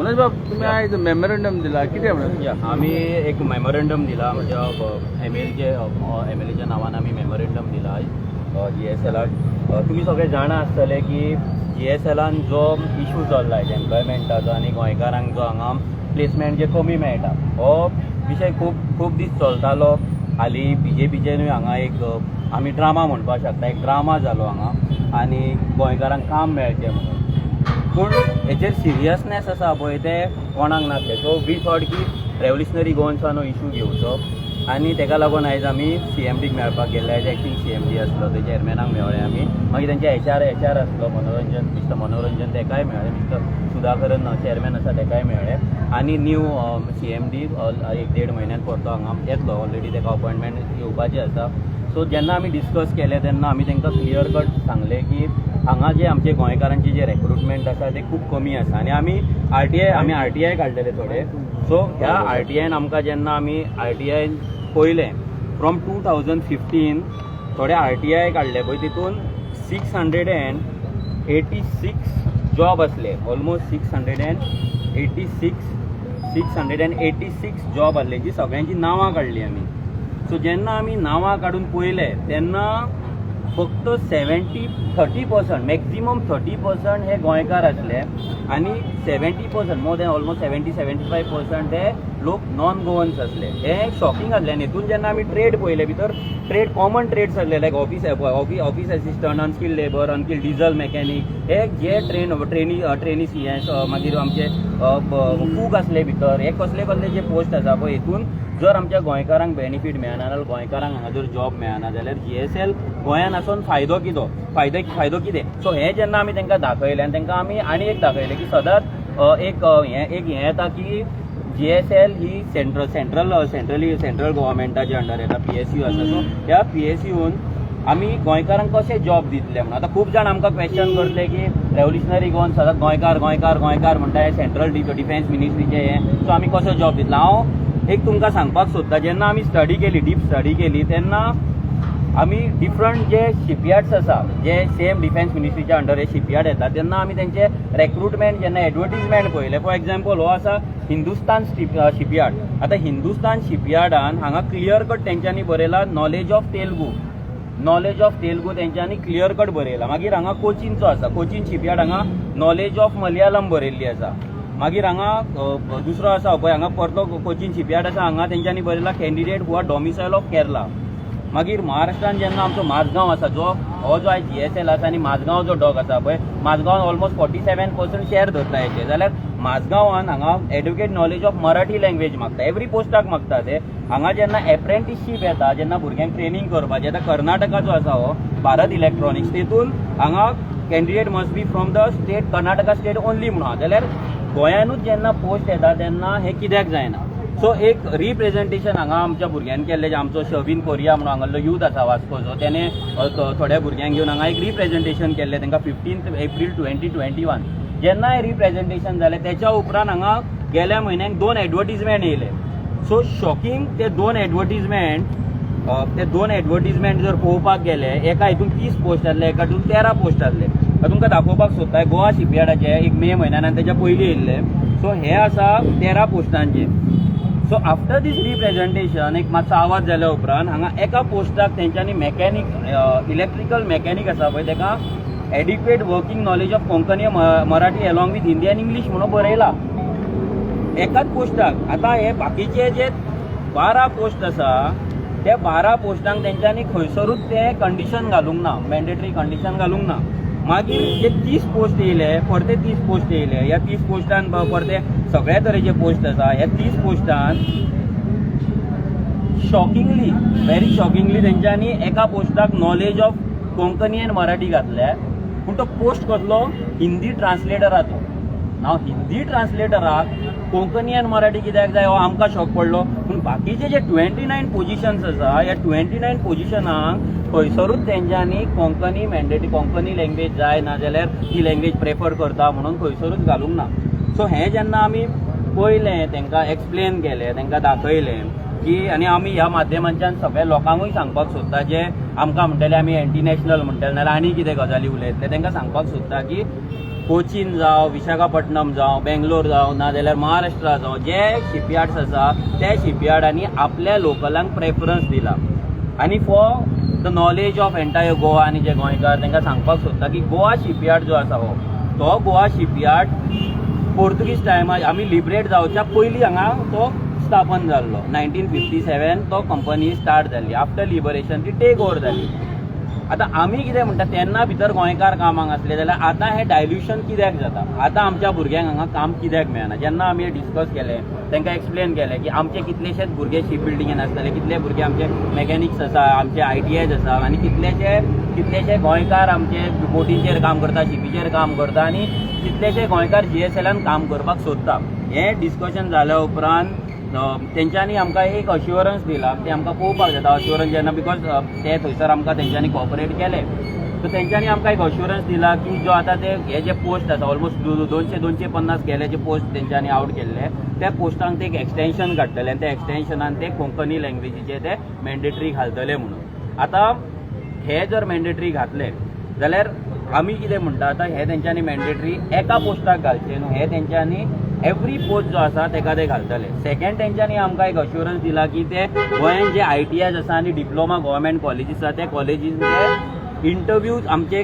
मनोज बाब, तुम्ही आज मेमोरंडम दिला, किती म्हणून? आम्ही एक मेमोरंडम दिला, म्हणजे MLAच्या नावानं आम्ही मेमोरंडम दिला GSLाक. तुम्ही सगळे जाणा आसतले की GSLान जो इशू चल्ला एम्प्लॉयमेंटाचो आनी गोंयकारांक जो हांगा प्लेसमेंट जे कमी मेळटा, हो विशय खूब दीस चलतालो. हालीं BJPचेनूय हांगा एक आमी ड्रामा म्हणपाक शकता, एक ड्रामा जालो हांगा आनी गोंयकारांक काम मेळचें म्हणून. पूण हेचेर सिरियसनेस आसा पळय ते कोणाक नासलें. सो वी थॉट की रेवल्युशनरी गोवन्सानो इशू घेवचो आनी ताका लागून आयज आमी CMDक मेळपाक गेल्ले. आयज एक्टींग CMD आसलो, ते चेअरमॅनाक मेळ्ळे आमी. मागीर तेंचे HR आसलो मिस्टर मनोरंजन, ताकाय मेळ्ळे. मिस्टर सुधाकरन चेअरमॅन आसा, ताकाय मेळ्ळे. आनी न्यू CMD 1.5 म्हयन्यान परतो हांगा येतलो. ऑलरेडी ताका अपॉयंटमेंट येवपाचें आसा. सो जेन्ना आमी डिस्कस केलें तेन्ना आमी तांकां क्लियर कट सांगलें की हांगा जे आमचे गोंयकारांची जे रिक्रुटमेंट आसा ते खूब कमी आसा आनी आमी RTI काडलेले थोडे. सो ह्या RTIन आमकां जेन्ना आमी RTIन पयलें फ्रॉम 2015 थोडे RTI काडले पळय, तितून 686 जॉब असले. ऑलमोस्ट 686 जॉब आसले, जी सगळ्यांची नांवां काडली आमी. सो जेन्ना आमी नांवां काडून पळयले तेन्ना फक्त 30% मॅक्झिमम 30% हे गोंयकार आसले आनी 70% मोर दॅन ऑलमोस्ट 70-75% हे लोक नॉन गोवन्स आसले. हे शॉकिंग आसलें. आनी हितून जेन्ना आमी ट्रेड पळयले, भितर कॉमन ट्रेड्स आसले, like office assistant, unskilled labour, unskilled diesel mechanic, हे जे ट्रेनीस मागीर आमचे कूक आसले भितर, हे कसले जे पोस्ट आसा पळय, हितून जर आमच्या गोंयकारांक बेनिफीट मेळना जाल्यार गोंयकारांक हांगा जर जॉब मेळना जाल्यार GSL गोंयान आसून फायदो कितें. सो हें जेन्ना आमी तांकां दाखयलें आनी तांकां आमी आनी एक दाखयलें की सदांच एक हें येता की GSL ही सेंट्रल गव्हर्मेंटाच्या अंडर येता, PSU आसा. सो ह्या PSUन आमी गोंयकारांक कशे जॉब दितले म्हणून. आतां खूब जाण आमकां क्वेश्चन करतले की रेवल्युशनरी गोवन सदांच गोंयकार म्हणटा, हे सेंट्रल डिफेन्स मिनिस्ट्रीचे हें, सो आमी कसो जॉब दितलो. हांव एक तुमकां सांगपाक सोदता, जेन्ना आमी डीप स्टडी केली तेन्ना आमी डिफरंट जे शिपयार्ड्स आसा, जे सेम डिफेन्स मिनिस्ट्रीच्या अंडर हे शिपयार्ड येता, तेन्ना आमी तेंचे रिक्रुटमेंट जेन्ना एडवर्टिजमेंट पळयले. फॉर एक्झाम्पल हो आसा हिंदुस्तान शिपयार्ड. आतां हिंदुस्तान शिपयार्डान हांगा क्लियर कट तेंच्यांनी बरयला नॉलेज ऑफ तेलुगू तेंच्यांनी क्लियर कट बरयला. मागीर हांगा कोचीनचो आसा, कोचीन शिपयार्ड, हांगा नॉलेज ऑफ मलयालम बरयल्ली आसा. मागीर हांगा दुसरो आसा पळय, हांगा परतो कोचीन शिपयार्ड आसा, हांगा तेंच्यांनी बरयला candidate who are domicile of Kerala. मागीर महाराष्ट्रान जेन्ना आमचो माझगांव आसा, हो जो आयज GSL आसा आनी माझगांव जो डॉग आसा पळय, माझगांवान ऑलमोस्ट 47% शेअर धरता हेचे, जाल्यार माझगांवान हांगा educate knowledge of Marathi language मागता. एवरी पोस्टाक मागता ते. हांगा जेन्ना एप्रेंटिसशीप येता, जेन्ना भुरग्यांक ट्रेनिंग करपाचें, आतां कर्नाटकाचो आसा हो भारत इलेक्ट्रॉनिक्स, तेतून हांगा candidate must be from the state Karnataka state only म्हणून. जाल्यार गोंयानूच जेन्ना पोस्ट येता तेन्ना हे कित्याक जायना. सो एक रिप्रेझेंटेशन हांगा आमच्या भुरग्यांनी केल्लें, जे आमचो शविन कोरिया म्हणून हांगालो यूथ आसा वास्कोचो, त्याने थोड्या भुरग्यांक घेवन हांगा एक रिप्रेझेंटेशन केल्लें तांकां 15 एप्रील 2021. जेन्ना हें रिप्रेझेंटेशन जालें तेच्या उपरांत हांगा गेल्या म्हयन्याक 2 एडवर्टिजमेंट येयले. सो शॉकिंग ते दोन एडवर्टिजमेंट जर पळोवपाक गेले, एका हितून 30 पोस्ट आसले, एका हितून 13 पोस्ट आसले. तुमकां दाखोवपाक सोदता गोवा शिपयार्डाचे एक मे म्हयन्यान आनी तेच्या पयलीं येयल्ले. सो हे आसा 13 पोस्टांचे. सो आफ्टर दीस रिप्रेझेंटेशन एक मातसो आवाज जाल्या उपरांत हांगा एका पोस्टाक तेंच्यांनी इलेक्ट्रिकल मॅकॅनीक आसा पळय, तेका adequate working knowledge of Konkani Marathi along with Hindi आनी इंग्लीश म्हणून बरयला एकाच पोस्टाक. आतां हे बाकीचे जे 12 पोस्ट आसा, त्या 12 पोस्टांक तेंच्यांनी खंयसरूच ते कंडिशन घालूंक ना, मॅन्डेटरी कंडिशन घालूंक ना. मागीर जे 30 पोस्ट येयले, परते 30 पोस्ट येयले. ह्या 30 पोस्टान परते सगळ्या तरेचे पोस्ट आसा. ह्या 30 पोस्टान व्हेरी शॉकिंगली तेंच्यांनी एका पोस्टाक knowledge of Konkani and Marathi घातल्या. पूण तो पोस्ट कसलो? हिंदी ट्रान्सलेटराचो. नाव हिंदी ट्रान्सलेटराक कोंकणी आनी मराठी कित्याक जाय हो आमकां शॉक पडलो. पूण बाकीचे जे 29 पोजिशन्स आसा ह्या 29 पोजिशनाक खंयसरूच तेंच्यांनी कोंकणी मॅन्डेटरी कोंकणी लँग्वेज जाय नाजाल्यार ती लँग्वेज प्रेफर करता म्हणून खंयसरूच घालूंक ना. सो हें जेन्ना आमी पळयलें तेंकां एक्सप्लेन केलें तेंकां दाखयलें की आनी आमी ह्या माध्यमांच्यान सगळ्या लोकांकूय सांगपाक सोदता जे आमकां म्हणटले आमी एंटी नॅशनल म्हणटले नाल्यार आनी कितें गजाली उलयतले तेंकां सांगपाक सोदता की कोचीन जावं विशाखापट्टणम जावं बेंगलोर जावं नाजाल्यार महाराष्ट्रा जावं जे शिपयार्ड्स आसा त्या शिपयार्डांनी आपल्या लोकलांक प्रेफरन्स दिला. आनी for the knowledge of entire Goa आनी जे गोंयकार तांकां सांगपाक सोदता की गोवा शिपयार्ड जो आसा हो तो गोवा शिपयार्ड पोर्तुगीज टायमार आमी लिबरेट जावच्या पयलीं हांगा तो स्थापन जाल्लो. 1957 तो कंपनी स्टार्ट जाल्ली. आफ्टर लिबरेशन ती टेक ओवर जाली. आतां आमी कितें म्हणटा तेन्ना भितर गोंयकार कामाक आसले जाल्यार आतां हें डायल्युशन कित्याक जाता. आतां आमच्या भुरग्यांक हांगा काम कित्याक मेळना. जेन्ना आमी डिस्कस केलें तांकां एक्सप्लेन केलें की आमचे कितलेशेच भुरगे शिप बिल्डिंगेन आसतले, कितले भुरगे आमचे मॅकॅनिक्स आसा, आमचे ITIs आसा आनी कितलेशे गोंयकार आमचे बोटीचेर काम करता, शिपीचेर काम करता आनी कितलेशे गोंयकार GSLान काम करपाक सोदता. हें डिस्कशन जाल्या उपरांत तेंच्यांनी आमकां एक अश्युरन्स दिला. ते आमकां पळोवपाक जाता अश्युरन्स जेन्ना बिकॉज ते थंयसर आमकां तेंच्यांनी कॉपरेट केले. सो तेंच्यांनी आमकां एक अश्युरन्स दिला की जो आतां ते हे जे पोस्ट आसा ऑलमोस्ट 250 गेले जे पोस्ट तेंच्यांनी आउट केल्ले त्या पोस्टांक ते एक एक्सटेन्शन काडटले आनी त्या एक्सटेन्शनान ते कोंकणी लँग्वेजीचे ते मॅन्डेटरी घालतले म्हणून. आतां हे जर मॅन्डेटरी घातले जाल्यार आमी कितें म्हणटा आतां हे तेंच्यांनी मॅन्डेटरी एका पोस्टाक घालचे न्हू, हे तेंच्यांनी एवरी पोस्ट जो आसा तेका ते घालतले. सेकंड तेंच्यांनी आमकां एक अश्युरन्स दिला की ते गोंयान जे ITIs आसा आनी डिप्लोमा गव्हर्मेंट कॉलेजीस आसा त्या कॉलेजींचे इंटरव्यूज आमचे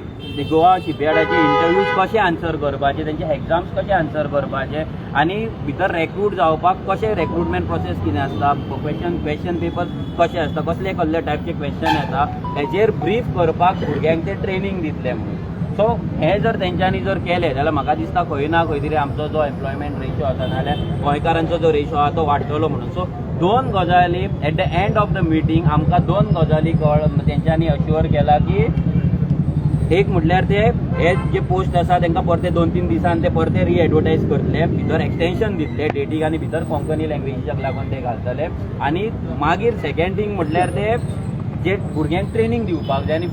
गोवा शिपयार्डाचे इंटरव्यूज कशे आन्सर करपाचे, तेंचे एग्जाम्स कशे आन्सर करपाचे आनी भितर रेक्रूट जावपाक कशें रेक्रुटमेंट प्रोसेस कितें आसता, क्वेश्चन पेपर कशे आसता, कसले टायपचे क्वेश्चन येता हेजेर ब्रीफ करपाक भुरग्यांक ते ट्रेनींग दितले म्हणून. सो हे जर तेंच्यांनी जर केले जाल्यार म्हाका दिसता खंय ना खंय तरी आमचो जो एम्प्लॉयमेंट रेशो आसा नाल्यार गोंयकारांचो जो रेशो आसा तो वाडटलो म्हणून. सो 2 गजाली at the end of the meeting आमकां 2 गजाली तेंच्यांनी अश्युअर केला की एक म्हटल्यार ते हे जे पोस्ट आसा तांकां परते 2-3 दिसान ते परते रिएडवर्टायज करतले, भितर एक्सटेन्शन दितले डेटीक आनी भितर कोंकणी लँग्वेजीक लागून ते घालतले. आनी मागीर सेकंड थिंग म्हटल्यार ते जे भुरग्यांक ट्रेनींग दिवपाक जाय आनी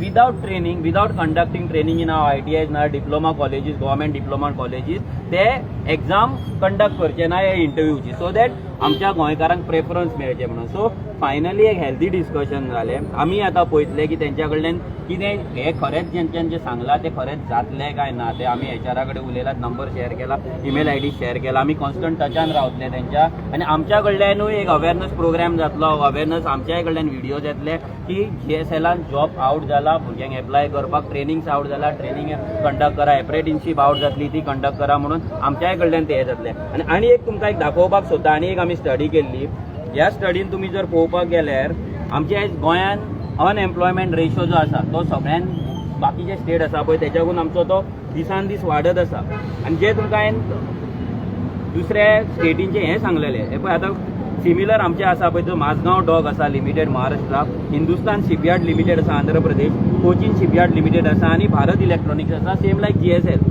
without conducting training in ITIs ना diploma colleges government diploma colleges ते एग्जाम कंडक्ट करचे ना हे इंटरव्यूची सो दॅट आमच्या गोंयकारांक प्रेफरन्स मेळचे म्हणून. सो फायनली एक हेल्दी डिस्कशन जालें. आमी आतां पळयतले की तेंच्या कडल्यान कितें हे खरेंच जेंच्यान जें सांगलां तें खरेंच जातलें काय ना तें आमी HR कडेन उलयलात, नंबर शेअर केला, ईमेल ID शेअर केला. आमी कॉन्स्टंट टचान रावतले तेंच्या आनी आमच्या कडल्यानूय एक अवेरनस प्रोग्राम जातलो. अवेरनस आमच्याय कडल्यान व्हिडियोज येतले की GSLान जॉब आउट जाला, भुरग्यांक एप्लाय करपाक ट्रेनिंग्स आउट जाला, ट्रेनिंग कंडक्ट करा, एप्रेंटिसशीप आउट जातली ती कंडक्ट करा म्हणून आमच्याय कडल्यान ते हे जातले. आनी एक तुमकां एक दाखोवपाक सोदता. आनी एक आमी स्टडी केल्ली. ह्या स्टडीन तुमी जर पळोवपाक गेल्यार आमच्या गोंयान अनएम्प्लॉयमेंट रेशो जो आसा तो सगळ्यान बाकीचे स्टेट आसा पळय तेच्याकून आमचो तो दिसान दीस वाडत आसा. आनी जे तुमकां हांवें दुसऱ्या स्टेटींचे हें सांगलेलें हे पळय आतां सिमिलर आमचे आसा पळय तो माझगांव डॉक आसा limited Maharashtra, Hindustan shipyard limited आसा आंध्र प्रदेश, कोचीन शिपयार्ड लिमिटेड आसा आनी भारत इलेक्ट्रॉनिक्स आसा सेम लायक GSL.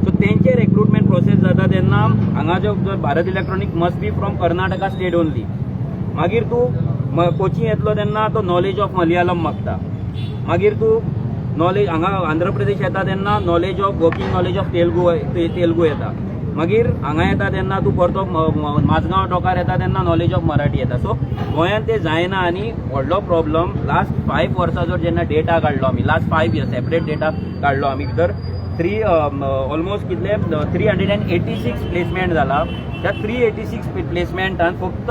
सो तेंचे रिक्रुटमेंट प्रोसेस जाता तेन्ना हांगा जो Bharat electronics must be from Karnataka state only. मागीर तूं कोचीन येतलो तेन्ना तो नॉलेज ऑफ मलयालम मागता. मागीर तूं नॉलेज हांगा आंध्र प्रदेश येता तेन्ना knowledge of working knowledge of Telugu येता. मागीर हांगा येता तेन्ना तूं परतो माझगांव डॉकार येता तेन्ना नॉलेज ऑफ मराठी येता. सो गोंयांत ते जायना आनी व्हडलो प्रॉब्लम लास्ट 5 वर्साचो जेन्ना डेटा काडलो आमी लास्ट 5 years सेपरेट डेटा काडलो आमी भितर ऑलमोस्ट कितले 386 प्लेसमेंट जाला. त्या 386 प्लेसमेंटान फक्त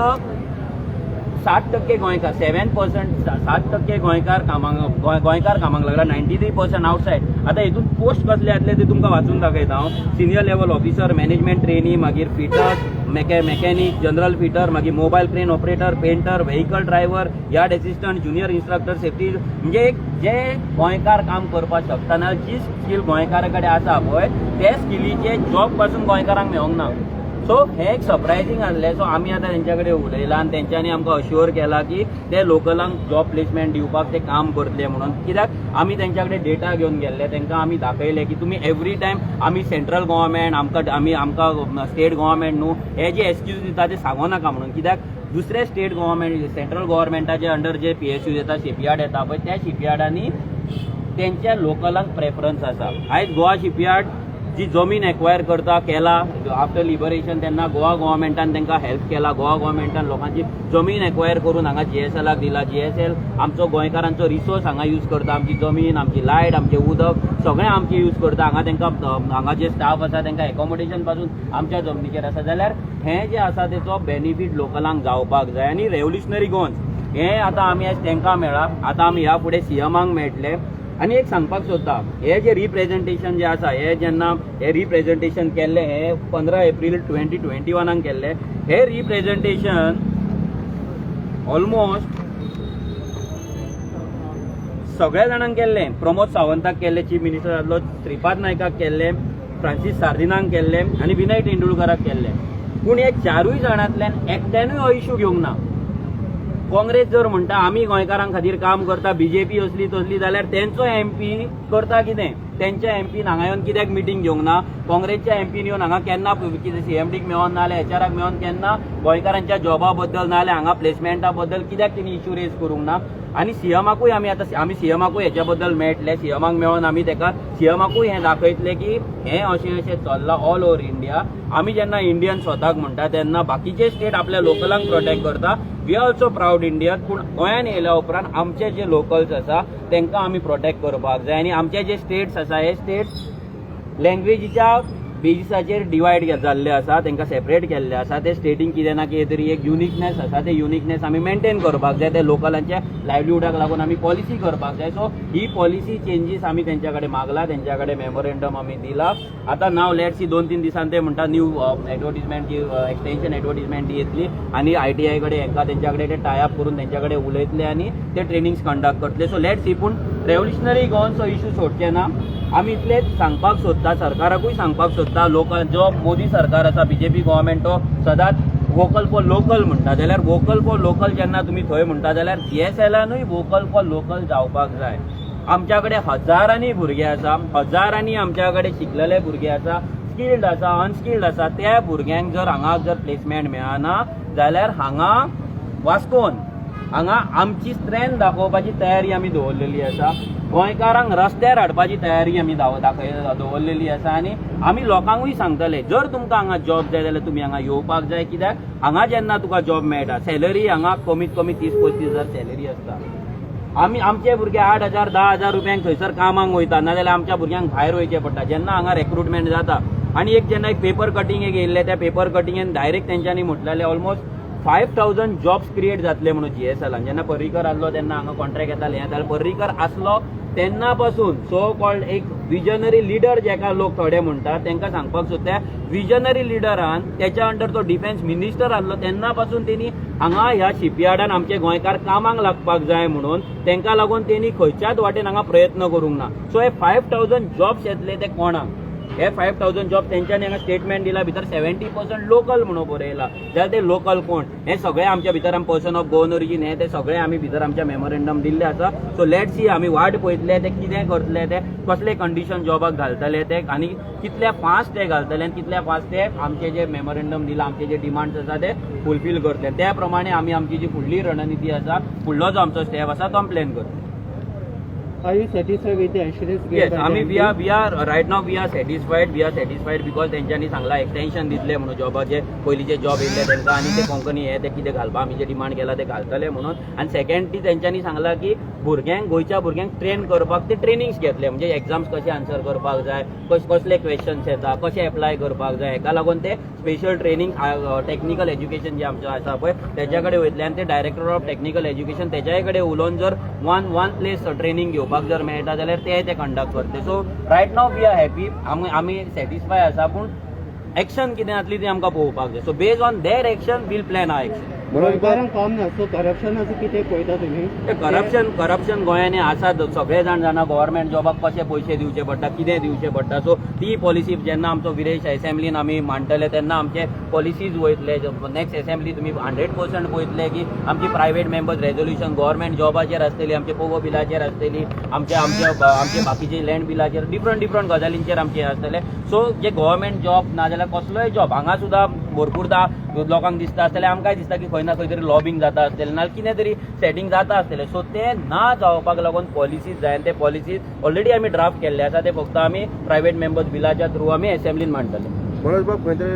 60% गोंयकार 7% 60% गोंयकार कामाक लागला, 93% आउटसायड. आतां हितून पोस्ट कसले येतले ते तुमकां वाचून दाखयता हांव. Senior level officer, management trainee, मागीर फिटर, मॅकॅनिक, जनरल फिटर, मागीर mobile crane operator, painter, vehicle driver, yard assistant, junior instructor safety. म्हणजे जे गोंयकार काम करपाक शकता ना जी स्कील गोंयकारा कडेन आसा पळय ते स्किलीचे जॉब पासून गोंयकारांक मेळोंक ना. सो हे एक सरप्रायझींग आसलें. सो आमी आतां तेंच्या कडेन उलयला आनी तेंच्यांनी आमकां अश्युअर केला की ते लोकलांक जॉब प्लेसमेंट दिवपाक ते काम करतले म्हणून. कित्याक आमी तेंच्या कडेन डेटा घेवन गेल्ले, तेंकां आमी दाखयले की तुमी एवरी टायम आमी सेंट्रल गव्हर्मेंट आमकां स्टेट गव्हर्मेंट न्हू हे जे एक्सक्यूज दिता ते सांगो नाका म्हणून. कित्याक दुसरे स्टेट गव्हर्मेंट सेंट्रल गव्हर्मेंटाचे अंडर जे PSUs येता, शिपयार्ड येता पळय, त्या शिपयार्डांनी तेंच्या लोकलांक प्रेफरन्स आसा. आयज गोवा शिपयार्ड जी जमीन एक्वायर करता केला आफ्टर लिबरेशन तेन्ना गोवा गव्हर्मेंटान तांकां हेल्प केला. गोवा गव्हर्मेंटान लोकांची जमीन एक्वायर करून हांगा JSLाक दिला. JSL आमचो गोंयकारांचो रिसोर्स हांगा यूज करता. आमची जमीन, आमची लायट, आमचें उदक सगळें आमचें यूज करता. हांगा तांकां हांगा जे स्टाफ आसा तांकां एकोमोडेशन पासून आमच्या जमनीचेर आसा. जाल्यार हें जें आसा तेचो बेनिफीट लोकलांक जावपाक जाय. आनी रेव्होल्युशनरी गोवन्स हें आतां आमी आयज तांकां मेळ्ळा, आतां आमी ह्या फुडें CMाक मेळटले. आनी एक सांगपाक सोदता, हे जे रिप्रेझेंटेशन जे आसा हे जेन्ना हे रिप्रेझेंटेशन केल्लें हे 15 एप्रील 2021 केल्लें. हे रिप्रेझेंटेशन ऑलमोस्ट सगळ्या जाणांक केल्लें. प्रमोद सावंताक केल्लें, चीफ मिनिस्टर आसलो, श्रीपाद नायकाक केल्लें, फ्रांसीस सार्दिनाक केल्लें आनी विनय तेंडुलकराक केल्लें. पूण हे चारूय जाणांतल्यान एकट्यानूय हो इश्यू घेवंक ना. काँग्रेस जर म्हणटा आमी गोंयकारां खातीर काम करता, BJP असली तसली, जाल्यार तेंचो MP करता कितें? तेंच्या MPन हांगा येवन कित्याक मिटींग घेवंक ना? काँग्रेसच्या MPन येवन हांगा केन्ना कितें CMDक मेळोन ना जाल्यार HRाक मेळोन केन्ना गोंयकारांच्या जॉबा बद्दल ना जाल्यार हांगा प्लेसमेंटा बद्दल कित्याक तेणी इश्यू रेज करूंक ना? आनी CMाकूय आमी CMाकूय हेच्या बद्दल मेळटले. CMाक मेळोन आमी तेका CMाकूय हें दाखयतले की हें अशें चल्लां ऑल ओव्हर इंडिया. आमी जेन्ना इंडियन स्वताक म्हणटा तेन्ना बाकीचे स्टेट आपल्या लोकलांक प्रोटेक्ट करता. We are also proud Indian. पूण गोंयान येयल्या उपरांत आमचे जे लोकल्स आसा तांकां आमी प्रोटेक्ट करपाक जाय. आनी आमचे जे स्टेट्स आसा हे स्टेट्स लँग्वेजीच्या बेजिसाचेर डिवायड जाल्ले आसा, तांकां सेपरेट केल्ले आसा. ते स्टेटीन कितें ना कितें तरी एक युनिकनेस आसा, ते युनिकनेस आमी मेंटेन करपाक जाय. ते लोकलांच्या लायव्हलीहुडाक लागून आमी पॉलिसी करपाक जाय. सो ही पॉलिसी चेंजीस आमी तेंच्या कडेन मागला, तेंच्या कडेन मेमोरेंडम आमी दिला. आतां नाव लेट्स सी 2-3 दिसान ते म्हणटा न्यू एडवर्टिजमेंट जी एक्सटेंशन एडवर्टिजमेंट येतली आनी ITI कडेन हेंकां तेंच्या कडेन ते टाय अप करून तेंच्या कडेन उलयतले आनी ते ट्रेनिंग्स कंडक्ट करतले. So let's see. पूण रेव्होल्युशनरी गोवन्सचो इश्यू सोडचे ना. आमी इतलेंच सांगपाक सोदता, सरकाराकूय सांगपाक सोदता, जो मोदी सरकार आसा BJP गव्हर्मेंट तो सदांच वोकल फॉर लोकल म्हणटा. जाल्यार वोकल फॉर लोकल जेन्ना तुमी थंय म्हणटा जाल्यार JSLानूय वोकल फॉर लोकल जावपाक जाय. आमच्या कडेन हजारांनी भुरगे आसा, हजारांनी आमच्या कडेन शिकलेले भुरगे आसा, स्किल्ड आसा, अनस्किल्ड आसा. त्या भुरग्यांक जर हांगा जर प्लेसमेंट मेळना जाल्यार हांगा वास्कोन हांगा आमची स्ट्रेंथ दाखोवपाची तयारी आमी दवरलेली आसा. गोंयकारांक रस्त्यार हाडपाची तयारी आमी दवरलेली आसा. आनी आमी लोकांकूय सांगतले जर तुमकां हांगा जॉब जाय जाल्यार तुमी हांगा येवपाक जाय. कित्याक हांगा जेन्ना तुका जॉब मेळटा सॅलरी हांगा कमीत कमी 30-35 हजार सॅलरी आसता. आमचे भुरगे 8,000 10,000 रुपयांक थंयसर कामाक वयता, नाजाल्यार आमच्या भुरग्यांक भायर वयचें पडटा. जेन्ना हांगा रिक्रुटमेंट जाता आनी जेन्ना एक पेपर कटिंगेक येयल्ले, त्या पेपर कटिंगेन डायरेक्ट तेंच्यांनी म्हटलेलें ऑलमोस्ट 5,000 जॉब्स क्रिएट जातले म्हणून JSLान. जेन्ना पर्रीकर आसलो तेन्ना हांगा कॉन्ट्रॅक्ट येताले, जाल्यार पर्रीकर आसलो तेन्ना पासून सो कॉल्ड एक विजनरी लिडर जेका लोक थोडे म्हणटात तांकां सांगपाक सोदता, विजनरी लिडरान त्याच्या अंडर तो डिफेन्स मिनिस्टर आसलो तेन्ना पासून तेणी हांगा ह्या शिपयार्डान आमचे गोंयकार कामाक लागपाक जाय म्हणून तांकां लागून तेणी खंयच्याच वाटेन हांगा प्रयत्न करूंक ना. सो हे 5,000 जॉब्स येतले ते कोणाक? हे 5,000 जॉब तेंच्यांनी हांगा स्टेटमेंट दिला, भितर 70% लोकल म्हणून बरयला. जाल्यार ते लोकल कोण? हे सगळे आमच्या भितर आमी पर्सन ऑफ गोवन ओरिजीन हे ते सगळे आमी भितर आमच्या मेमोरेंडम दिल्ले आसा. So let's see. आमी वाट पळयतले ते कितें करतले, ते कसले कंडिशन जॉबाक घालतले ते आनी कितल्या फास्ट ते घालतले आनी कितल्या फास्ट ते आमचे जे मेमोरेंडम दिला, आमचे जे डिमांड्स आसा ते फुलफील करतले. त्या प्रमाणे आमी आमची जी फुडली रणनिती आसा, फुडलो जो आमचो स्टेप आसा तो प्लॅन करतले. Are you satisfied with the assurance given? Yes, by आमी the we are right now we are satisfied because तेंच्यांनी सांगला एक्सटेंशन दितले म्हणून जॉबाचे पयलींचे जॉब येयल्ले तेंकां आनी ते कोंकणी हे ते कितें घालपा आमी जे डिमांड केला ते घालतले म्हणून. आनी सेकंड तेंच्यांनी सांगला की भुरग्यांक गोंयच्या भुरग्यांक ट्रेन करपाक ते ट्रेनिंग्स घेतले, म्हणजे एक्झाम्स कशे आन्सर करपाक जाय, कसले क्वेश्चन्स येता, कशे एप्लाय करपाक जाय, हेका लागून ते स्पेशल ट्रेनिंग टेक्निकल एज्युकेशन जे आमचें आसा पळय तेच्या कडेन वयतले आनी ते डायरेक्टर ऑफ टेक्निकल एज्युकेशन तेच्याय कडेन उलोवन जर वन प्लेस ट्रेनिंग घेवपाक जर मेळटा जाल्यार ते कंडक्ट करतले. So right now we are happy, आमी सॅटिस्फाय आसा. पूण एक्शन कितें जातली ती आमकां पळोवपाक जाय. So base on their action we'll plan our action. गोंयकारांक काम ना सो करप्शनाचो कितें पळयता तुमी ते करप्शन गोंयांनी आसात. सगळे जाणा गव्हर्मेंट जॉबाक कशे पयशे दिवचे पडटा, कितें दिवचे पडटा. सो ती पॉलिसी जेन्ना आमचो विरेश असेंब्लीन आमी मांडटले तेन्ना आमचे पॉलिसीज वयतले. नेक्स्ट असेंब्ली तुमी 100% पळयतले की आमची प्रायव्हेट मेंबर्स रेझोल्युशन गव्हर्मेंट जॉबाचेर आसतली, आमचे पोगो बिलाचेर आसतली, आमचे बाकीचे लँड बिलाचेर डिफरंट गजालींचेर आमचे आसतले. सो जे गव्हर्मेंट जॉब नाजाल्यार कसलोय जॉब हांगा सुद्दां भरपूरदा लोकांक दिसता आसतलें, आमकांय दिसता की खंय ना खंय तरी लॉबिंग जाता आसतलें ना कितें तरी सेटिंग जाता आसतलें. सो ते ना जावपाक लागून पॉलिसीज जाय. ते पॉलिसीज ऑलरेडी आमी ड्राफ्ट केल्ले आसा. ते फक्त आमी प्रायव्हेट मेंबर्स बिलाच्या थ्रू आमी असेंब्लीन मांडटले. मनोज बाब खंय तरी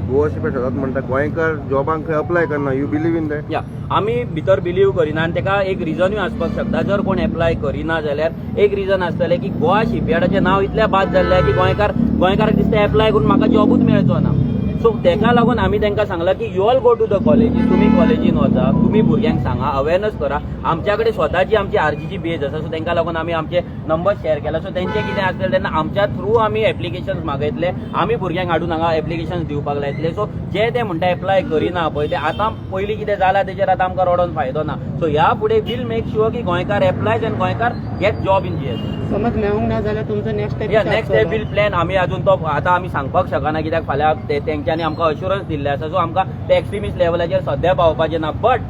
गोवा सदांच म्हणटा गोंयकार जॉबांक खंय अप्लाय करना. You believe in that? या आमी भितर बिलीव करिना आनी ताका एक रिजनूय आसपाक शकता. जर कोण एप्लाय करिना जाल्यार एक रिजन आसतलें की गोवा शिपयार्डाचें नांव इतलें बाद जाल्लें की गोंयकाराक दिसता एप्लाय करून म्हाका जॉबूच मेळचो ना. सो तेका लागून आमी तांकां सांगलां की you all go to the colleges. तुमी कॉलेजीन वचा, तुमी भुरग्यांक सांगा, अवेअरनेस करा. आमच्या कडेन स्वताची आमची आरजीची बेज आसा. सो तांकां लागून आमी आमचे नंबर शेअर केला. सो तेंचें कितें आसतलें तेन्ना आमच्या थ्रू आमी एप्लिकेशन्स मागयतले. आमी भुरग्यांक हाडून हांगा एप्लिकेशन्स दिवपाक लायतले. सो जे ते म्हणटा एप्लाय करिना पळय ते आतां पयलीं कितें जालां तेजेर आतां आमकां रडोन फायदो ना. सो ह्या फुडें वील मेक शुअर की गोंयकार एप्लायज आनी गोंयकार गेट जॉब इन जीएस. समज मेळूंक ना जाल्यार तुमचो next next step we'll plan आमी अजून तो आतां आमी सांगपाक शकना कित्याक फाल्यां तेंच्यांनी आमकां अश्युरन्स दिल्ले आसा. सो आमकां ते एक्स्ट्रीमिस्ट लेवलाचेर सद्या पावपाचें ना. बट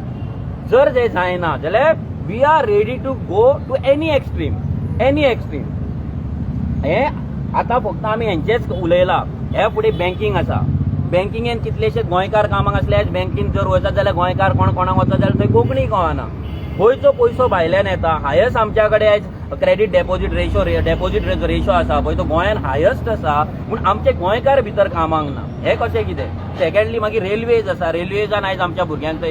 जर ते जायना जाल्यार we are ready to go to any extreme. हे आतां फक्त आमी हेंचेच उलयला. हे फुडें बँकींग आसा. बँकिंगेन कितलेशेच गोंयकार कामाक आसले. बँकींग जर वचत जाल्यार गोंयकार कोणाक वचत जाल्यार थंय कोंकणी कळना. गोंयचो पयसो भायल्यान येता. हायस्ट आमच्या कडेन आयज क्रेडीट डेपोजीट रेशो आसा पळय तो गोंयान हायस्ट आसा. पूण आमचे गोंयकार भितर कामाक ना. हे कशें कितें. सेकंडली मागीर रेल्वेज आसा. रेल्वेजान आयज आमच्या भुरग्यांक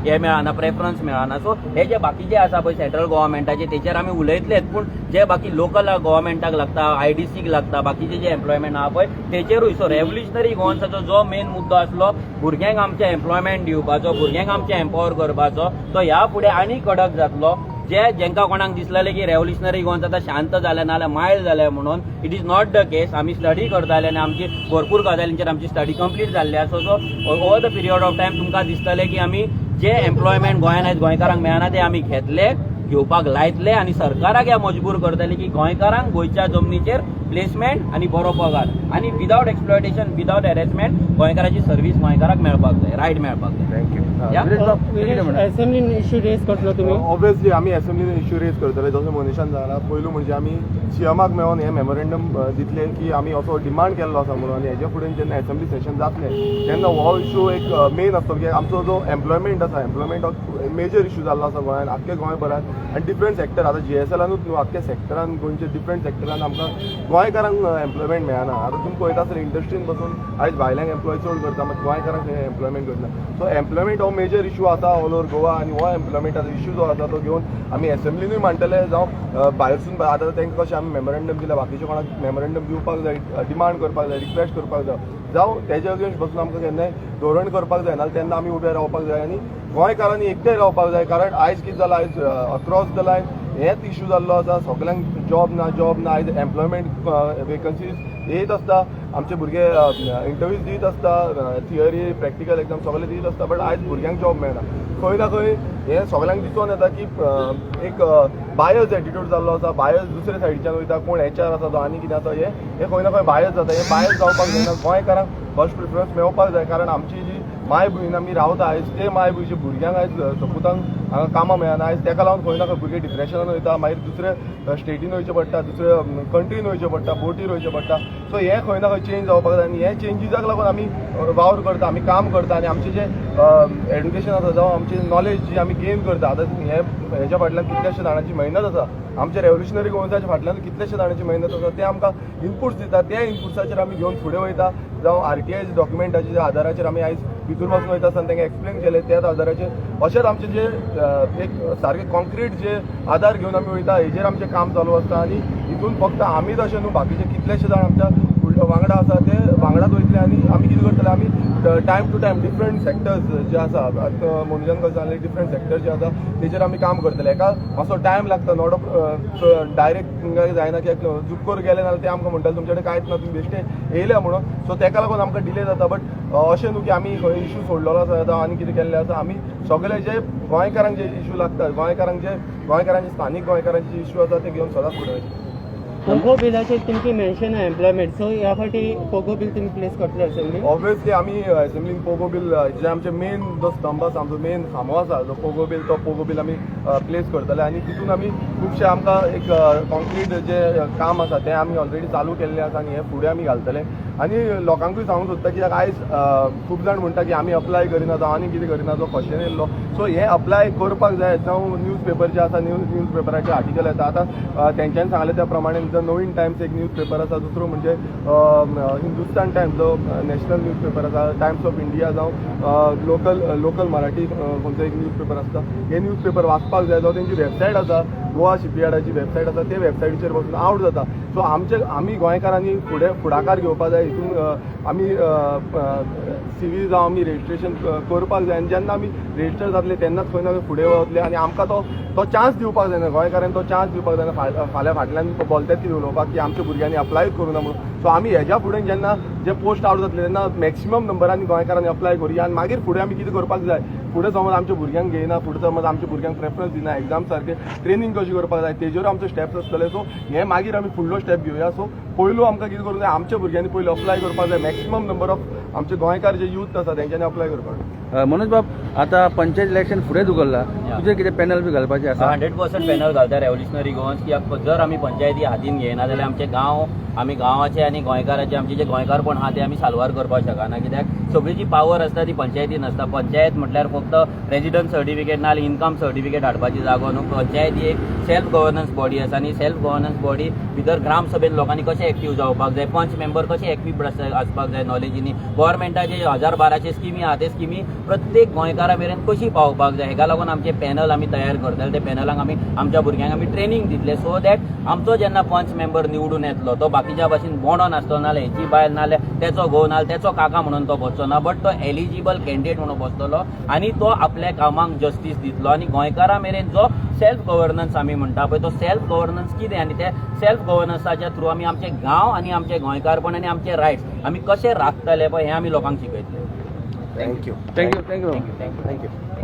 हे मेळना, प्रेफरन्स मेळना. सो हे जे बाकीचे आसा पळय सेंट्रल गव्हर्मेंटाचे तेचेर आमी उलयतलेच. पूण जे बाकी लोकल गव्हर्मेंटाक लागता, आयडीसीक लागता, बाकीचे जे एम्प्लॉयमेंट आहा पळय तेचेरूय. सो रेव्होल्युशनरी गोवन्साचो जो मेन मुद्दो आसलो भुरग्यांक आमचे एम्प्लॉयमेंट दिवपाचो, भुरग्यांक आमचे एम्पावर करपाचो, तो ह्या फुडें आनी कडक जातलो. जेंका कोणाक दिसलेलें की रेव्होल्युशनरी गोवन्स आतां शांत जालें नाल्यार मायल्ड जालें म्हणून इट इज नॉट द केस. आमी स्टडी करताले आनी आमची भरपूर गजालींचेर आमची स्टडी कंप्लीट जाल्ली आसा. So over the period of time तुमकां दिसतलें की आमी जे एम्प्लॉयमेंट गोंयान आयज गोंयकारांक मेळना ते आमी घेवपाक लायतले आनी सरकाराक हे मजबूर करतले की गोंयकारांक गोंयच्या जमनीचेर प्लेसमेंट आनी बरो पगार आनी विदाउट एक्सप्लॉयटेशन, विदाउट हॅरेसमेंट गोंयकाराची सर्व्हिस गोंयकाराक मेळपाक जाय, रायट मेळपाक जाय. थँक्यू. असेंब्लीन इश्यू रेज करतलो तुमी? ऑब्वियसली आमी असेंब्लीन इश्यू रेज करतले. जसो मनीशान सांगला पयलू म्हणजे आमी सीएमाक मेळोन हे मेमोरेंडम दितले की आमी असो डिमांड केल्लो आसा म्हणून. आनी हेच्या फुडें जेन्ना असेंब्ली सेशन जातलें तेन्ना हो इश्यू एक मेन आसतो की आमचो जो एम्प्लॉयमेंट आसा, एम्प्लॉयमेंट मेजर इश्यू जाल्लो आसा गोंयान, आख्ख्या गोंयभरात आनी डिफरंट सेक्टर. आतां जीएसएलानूच न्हू आख्ख्या सेक्टरान गोंयच्या डिफरंट सेक्टरान आमकां गोंयकारांक एम्प्लॉयमेंट मेळना. आतां तुमी पळयता आसतलें इंडस्ट्रीन बसून आयज भायल्यांक एम्प्लॉय चड करता मात गोंयकारांक एम्प्लॉयमेंट करना. सो एम्प्लॉयमेंट हो मेजर इश्यू आसा ऑल ओवर गोवा. आनी हो एम्प्लॉयमेंटाचो इश्यू जो आसा तो घेवन आमी असेंब्लीनूय मांडटले जावं भायरसून. आतां तांकां कशें आमी मेमोरेंडम दिला, बाकीचे कोणाक मेमोरेंडम दिवपाक जाय, डिमांड करपाक जाय, रिक्वेस्ट करपाक जाय, जावं तेजे अगेन्स्ट बसून आमकां केन्नाय धोरण करपाक जाय ना. तेन्ना आमी उबे रावपाक जाय आनी गोंयकारांनी एकठांय रावपाक जाय. कारण आयज कितें जालां, आयज अक्रॉस द लायन हेच इश्यू जाल्लो आसा. सगळ्यांक जॉब ना. आयज एम्प्लॉयमेंट वेकन्सीज येत आसता, आमचे भुरगे इंटरव्यूज दीत आसता, थियरी प्रॅक्टिकल एग्जाम सगळे दीत आसता, बट आयज भुरग्यांक जॉब मेळना. खंय ना खंय हें सगळ्यांक दिसून येता की एक बायस एटिट्यूड जाल्लो आसा. बायस दुसरे सायडीच्यान वयता, कोण HR आसा तो आनी कितें आसा हे खंय ना खंय बायस जाता. हे बायस जावपाक जायना. गोंयकारांक फर्स्ट प्रिफरन्स मेळपाक जाय. कारण आमची जी माय भूंयन आमी रावता आयज ते माय भूंयच्या भुरग्यांक आयज सपुतांक हांगा कामां मेळना. आयज तेका लागून खंय ना खंय भुरगे डिप्रेशनान वयता, मागीर दुसरे स्टेटीन वयचें पडटा, दुसऱ्या कंट्रीन वयचें पडटा, बोटीर वयचें पडटा. सो हे खंय ना खंय चेंज जावपाक जाय. आनी हे चेंजीसाक लागून आमी वावर करता, आमी काम करता आनी आमचें जें एड्युकेशन आसा जावं आमची नॉलेज जी आमी गेन करता. आतां हेच्या फाटल्यान कितलेशे जाणांची मेहनत आसा. आमच्या रेव्होल्युशनरी गोवन्साच्या फाटल्यान कितलेशे जाणांची मेहनत आसा. ते आमकां इनपुट्स दिता. त्या इनपुट्साचेर आमी घेवन फुडें वयता. जावं RTI डॉक्युमेंटाच्या आदाराचेर आमी आयज भितूर वचून वयता आसतना तांकां एक्सप्लेन केलें. त्याच आदाराचेर अशेंच आमचें जे एक सारकें कॉन्क्रीट जे आदार घेवन आमी वयता हेजेर आमचें काम चालू आसता. आनी हितून फक्त आमीच अशें न्हू, बाकीचे कितलेशे जाण आमच्या वांगडा आसा ते वांगडाच वयतले. आनी आमी कितें करतले, आमी time to time different sectors जे आसा आतां मनोजान कशें सांगलें डिफरंट सेक्टर जे आसा तेजेर आमी काम करतले हेका मातसो टायम लागता नॉट डायरेक्ट तुमकां जायना कित्याक जुक्कोर गेले नाल्यार ते आमकां म्हणटाले तुमचे कडेन कांयच ना तुमी बेश्टे येयल्या म्हणून सो तेका लागून आमकां डिले जाता बट अशें न्हू की आमी खंय इशू सोडलेलो आसा आनी कितें केल्लें आसा आमी सगळे जे गोंयकारांक जे इशू लागतात गोंयकारांचे स्थानीक गोंयकारांचे इशू आसा ते घेवन सदांच फुडें वयता पोगो बिलाचेर तुमची मेन्शन आहे एम्प्लॉयमेंट सो ह्या फाटी पोगो बिल तुम्ही प्लेस करतले असेंब्ली ऑब्वियसली आमी असेंब्लीन पोगो बिल जे आमचे मेन जो स्तंभ आसा आमचो मेन खांबो आसा जो पोगो बिल आमी प्लेस करतले आनी तितून आमी खुबशे आमकां एक कॉन्क्रीट जे काम आसा तें आमी ऑलरेडी चालू केल्लें आसा आनी हें फुडें आमी घालतले आनी लोकांकूय सांगूंक सोदता कित्याक आयज खूब जाण म्हणटा की आमी अप्लाय करिना जावं आनी कितें करिना जो क्वेश्चन येयल्लो सो हें अप्लाय करपाक जाय जावं न्यूज पेपर जे आसा न्यूज पेपराचे आर्टिकल येता आतां तेंच्यांनी सांगलें त्या प्रमाणे जो नवीन टायम्स एक न्यूज पेपर आसा दुसरो म्हणजे हिंदुस्तान टायम्स जो नॅशनल न्यूज पेपर आसा टायम्स ऑफ इंडिया जावं लोकल मराठी खंयचो एक न्यूज पेपर आसता हे न्यूज पेपर वाचपाक जाय जावं तेंची वेबसायट आसा गोवा शिपयार्डाची वेबसायट आसा ते वेबसायटीचेर वचून आवट जाता सो आमी गोंयकारांनी फुडाकार घेवपाक जाय हितून आमी CV जावं आमी रेजिस्ट्रेशन करपाक जाय आनी जेन्ना आमी रेजिस्टर जातले तेन्नाच खंय ना खंय फुडें वतले आनी आमकां तो चान्स दिवपाक जायना गोंयकारांनी तो चान्स दिवपाक जायना फाल्यां फाटल्यान बोलतात ती उलोवपाक की आमच्या भुरग्यांनी अप्लाय करूना म्हणून सो आमी हेज्या फुडें जेन्ना जे पोस्ट आवट जातले तेन्ना मॅक्सिमम नंबरांनी गोंयकारांनी अप्लाय करुया आनी मागीर फुडें आमी कितें करपाक जाय फुडें समज आमच्या भुरग्यांक घेयना फुडें समज आमच्या भुरग्यांक प्रेफरन्स दिना एग्जाम सारके ट्रेनींग कशी करपाक जाय तेजेर आमचे स्टेप्स आसतले सो हे मागीर आमी फुडलो स्टेप घेवया सो पयलू आमकां कितें करूंक जाय आमच्या भुरग्यांनी पयलीं अप्लाय करपाक जाय मॅक्सिमम नंबर ऑफ आमचे गोंयकार जे यूथ आसा तेंच्यांनी अप्लाय करपाक जाय मनोज बाब आता पंचायत इलेक्शन फुडें धुकल्ला तुजें कितें पॅनल बी घालपाचें आसा 100% पॅनल घालता रेव्होल्युशनरी गोवन्स कित्याक जर आमी पंचायती हातीन घेयना जाल्यार आमचे गांव आमी गांवाचे आनी गोंयकाराचे आमचे जे गोंयकारपण आहा ते आमी साल्वार करपाक शकना कित्याक सगळी जी पावर आसता ती पंचायतीन आसता पंचायत म्हटल्यार फक्त रेजिडंट सर्टिफिकेट नाल्यार इन्कम सर्टिफिकेट हाडपाची जागो न्हू पंचायत ही एक सेल्फ गव्हर्नन्स बॉडी आसा आनी सेल्फ गव्हर्नन्स बॉडी भितर ग्राम सभेन लोकांनी कशें एक्टीव जावपाक जाय पंच मेंबर कशें एक्टीव आसपाक जाय नॉलेजीनी गव्हर्मेंटाचे 1012चे स्किमी आहा ते स्किमी प्रत्येक गोंयकारा मेरेन कशी पावोवपाक जाय हेका लागून आमचे पॅनल आमी तयार करतले ते पॅनलाक आमी आमच्या भुरग्यांक आमी ट्रेनींग दितले सो दॅट आमचो जेन्ना पंच मेंबर निवडून येतलो तो बाकीच्या भाशेन बोंडो नासतो नाल्यार हेची बायल नाल्यार तेचो घोव नाल्यार तेचो काका म्हणून तो बसचो ना बट तो एलिजिबल कॅन्डिडेट म्हणून बसतलो आनी तो आपल्या कामाक जस्टीस दितलो आनी गोंयकारा मेरेन जो सेल्फ गव्हर्नन्स आमी म्हणटा पळय तो सेल्फ गव्हर्नन्स कितें आनी ते सेल्फ गव्हर्नन्साच्या थ्रू आमी आमचे गांव आनी आमचे गोंयकारपण आनी आमचे रायट्स आमी कशे राखतले पळय हें आमी लोकांक शिकयतले थँक्यू थँक्यू थँक्यू थँक्यू